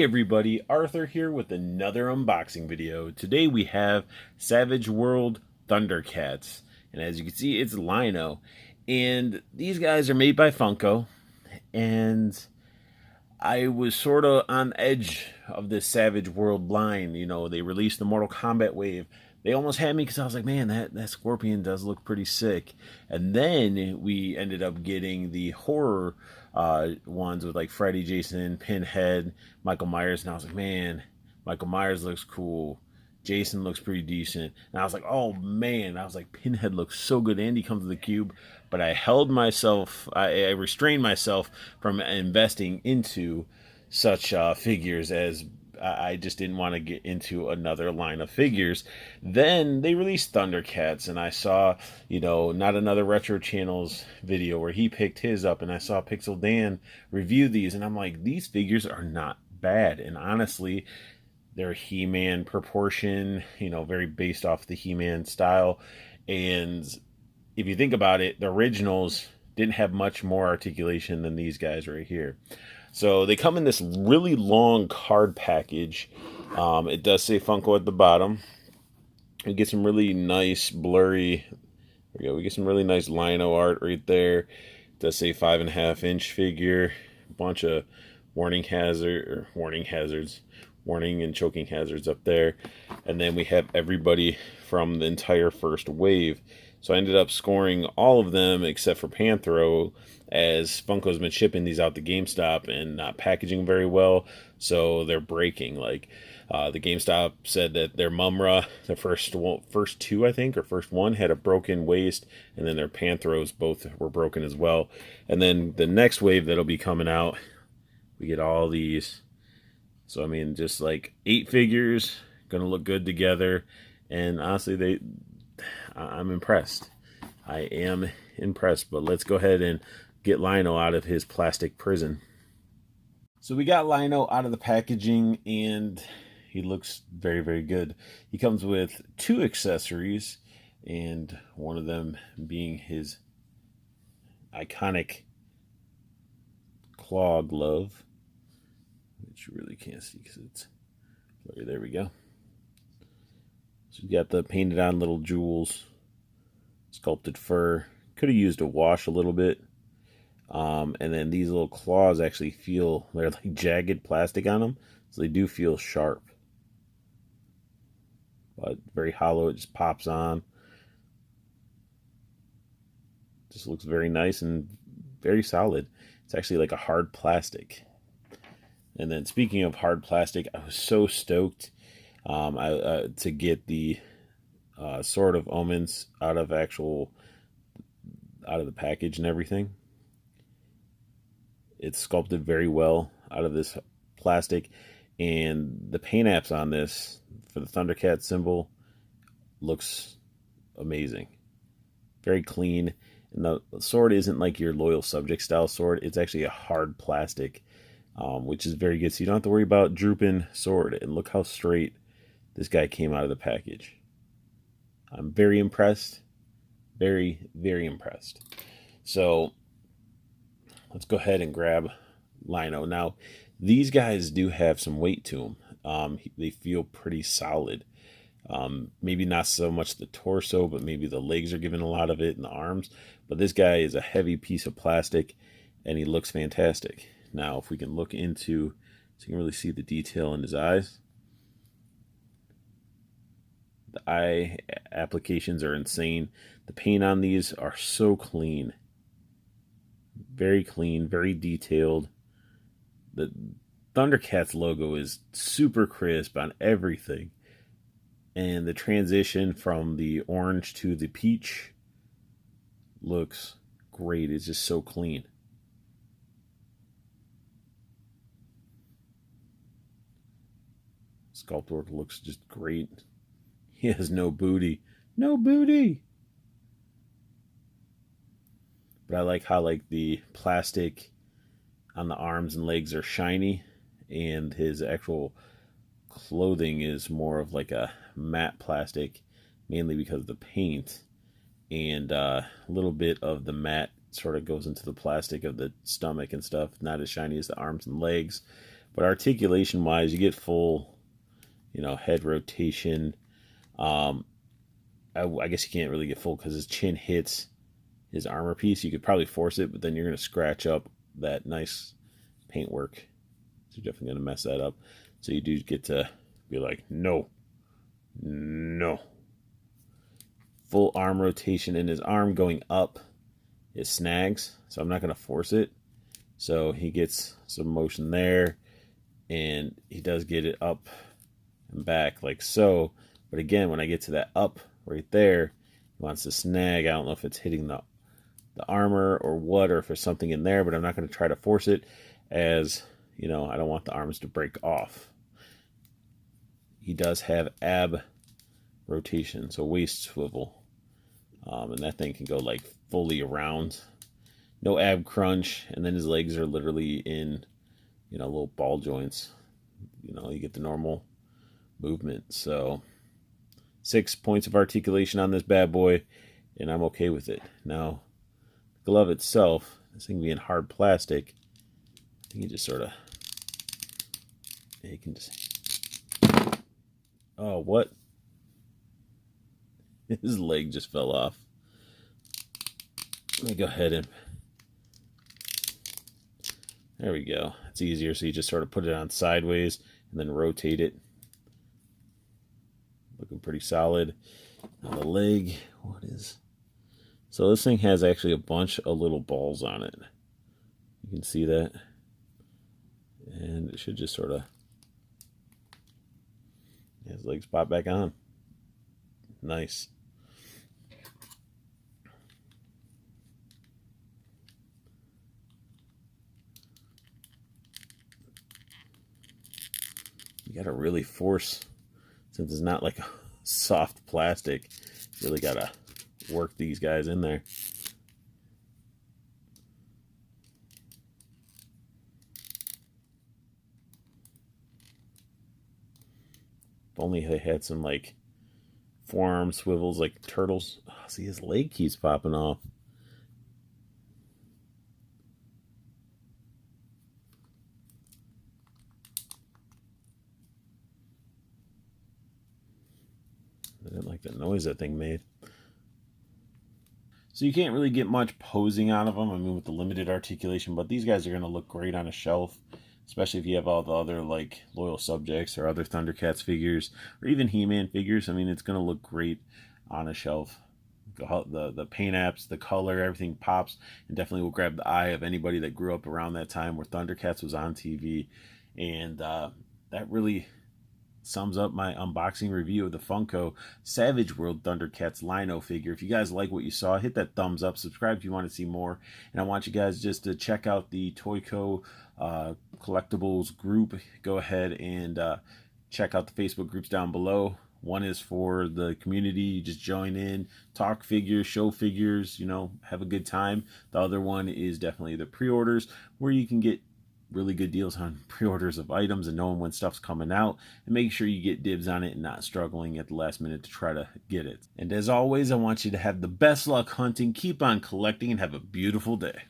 everybody, Arthur here with another unboxing video. Today we have Savage World Thundercats, and as you can see, it's Lino. And these guys are made by Funko, and I was sort of on edge of this Savage World line. You know, they released the Mortal Kombat wave. They almost had me because I was like, man, that Scorpion does look pretty sick. And then we ended up getting the horror ones with like Freddy, Jason, Pinhead, Michael Myers. And I was like, man, Michael Myers looks cool. Jason looks pretty decent. And I was like, oh man, I was like, Pinhead looks so good. Andy comes to the cube. But I held myself, I restrained myself from investing into such figures, as I just didn't want to get into another line of figures. Then they released Thundercats, and I saw, you know, Not Another Retro Channel's video where he picked his up, and I saw Pixel Dan review these, and I'm like, these figures are not bad. And honestly, they're He-Man proportion, you know, very based off the He-Man style. And if you think about it, the originals didn't have much more articulation than these guys right here. So they come in this really long card package. It does say Funko at the bottom. We get some really nice blurry, there we go. We get some really nice lino art right there. It does say 5.5-inch figure. A bunch of warning and choking hazards up there. And then we have everybody from the entire first wave. So I ended up scoring all of them except for Panthro, as Funko's been shipping these out to GameStop and not packaging very well, so they're breaking. Like the GameStop said that their Mumra, the first two I think, or first one, had a broken waist, and then their Panthros both were broken as well. And then the next wave that'll be coming out, we get all these. So I mean, just like 8 figures, gonna look good together, and honestly, I'm impressed. I am impressed, but let's go ahead and get Lino out of his plastic prison. So we got Lino out of the packaging, and he looks very, very good. He comes with 2 accessories, and one of them being his iconic claw glove, which you really can't see because it's blurry. There we go. So we got the painted on little jewels, sculpted fur. Could have used a wash a little bit. And then these little claws actually feel, they're like jagged plastic on them, so they do feel sharp. But very hollow, it just pops on. Just looks very nice and very solid. It's actually like a hard plastic. And then speaking of hard plastic, I was so stoked to get the Sword of Omens out of the package and everything. It's sculpted very well out of this plastic, and the paint apps on this for the Thundercat symbol looks amazing. Very clean, and the sword isn't like your Loyal Subject style sword. It's actually a hard plastic, which is very good, so you don't have to worry about drooping sword. And look how straight this guy came out of the package. I'm very impressed. Very, very impressed. So let's go ahead and grab Lino. Now, these guys do have some weight to them. They feel pretty solid. Maybe not so much the torso, but maybe the legs are giving a lot of it, and the arms. But this guy is a heavy piece of plastic, and he looks fantastic. Now, if we can look into, so you can really see the detail in his eyes. The eye applications are insane. The paint on these are so clean. Very clean, very detailed. The Thundercats logo is super crisp on everything. And the transition from the orange to the peach looks great. It's just so clean. Sculpt work looks just great. He has no booty. No booty! But I like how like the plastic on the arms and legs are shiny, and his actual clothing is more of like a matte plastic, mainly because of the paint, and a little bit of the matte sort of goes into the plastic of the stomach and stuff. Not as shiny as the arms and legs, But articulation wise, you get full, you know, head rotation. I guess you can't really get full because his chin hits his armor piece. You could probably force it, but then you're going to scratch up that nice paintwork. So you're definitely going to mess that up. So you do get to be like, no, no. Full arm rotation, and his arm going up, it snags. So I'm not going to force it. So he gets some motion there, and he does get it up and back like so. But again, when I get to that up right there, he wants to snag. I don't know if it's hitting the armor or what, or if there's something in there, but I'm not going to try to force it, as you know, I don't want the arms to break off. He does have ab rotation, so waist swivel, and that thing can go like fully around. No ab crunch, and then his legs are literally in, you know, little ball joints. You know, you get the normal movement. So 6 points of articulation on this bad boy, and I'm okay with it. Now, the glove itself, this thing being hard plastic, I think you just sort of, you can just, oh, what? His leg just fell off. Let me go ahead and, there we go. It's easier, so you just sort of put it on sideways and then rotate it. Looking pretty solid. Now the leg, what is... So this thing has actually a bunch of little balls on it. You can see that. And it should just sort of... his legs pop back on. Nice. You gotta really force, since it's not like a soft plastic, you really gotta work these guys in there. If only they had some like forearm swivels like turtles. Oh, see, his leg keeps popping off. I didn't like the noise that thing made. So you can't really get much posing out of them, I mean, with the limited articulation, but these guys are going to look great on a shelf, especially if you have all the other, like, Loyal Subjects or other Thundercats figures, or even He-Man figures. I mean, it's going to look great on a shelf. The paint apps, the color, everything pops, and definitely will grab the eye of anybody that grew up around that time where Thundercats was on TV. And that really sums up my unboxing review of the Funko Savage World Thundercats Lino figure. If you guys like what you saw, hit that thumbs up, subscribe if you want to see more, and I want you guys just to check out the Toyco Collectibles group. Go ahead and check out the Facebook groups down below. One is for the community, you just join in, talk figures, show figures, you know, have a good time. The other one is definitely the pre-orders, where you can get really good deals on pre-orders of items and knowing when stuff's coming out, and make sure you get dibs on it and not struggling at the last minute to try to get it. And as always, I want you to have the best luck hunting, keep on collecting, and have a beautiful day.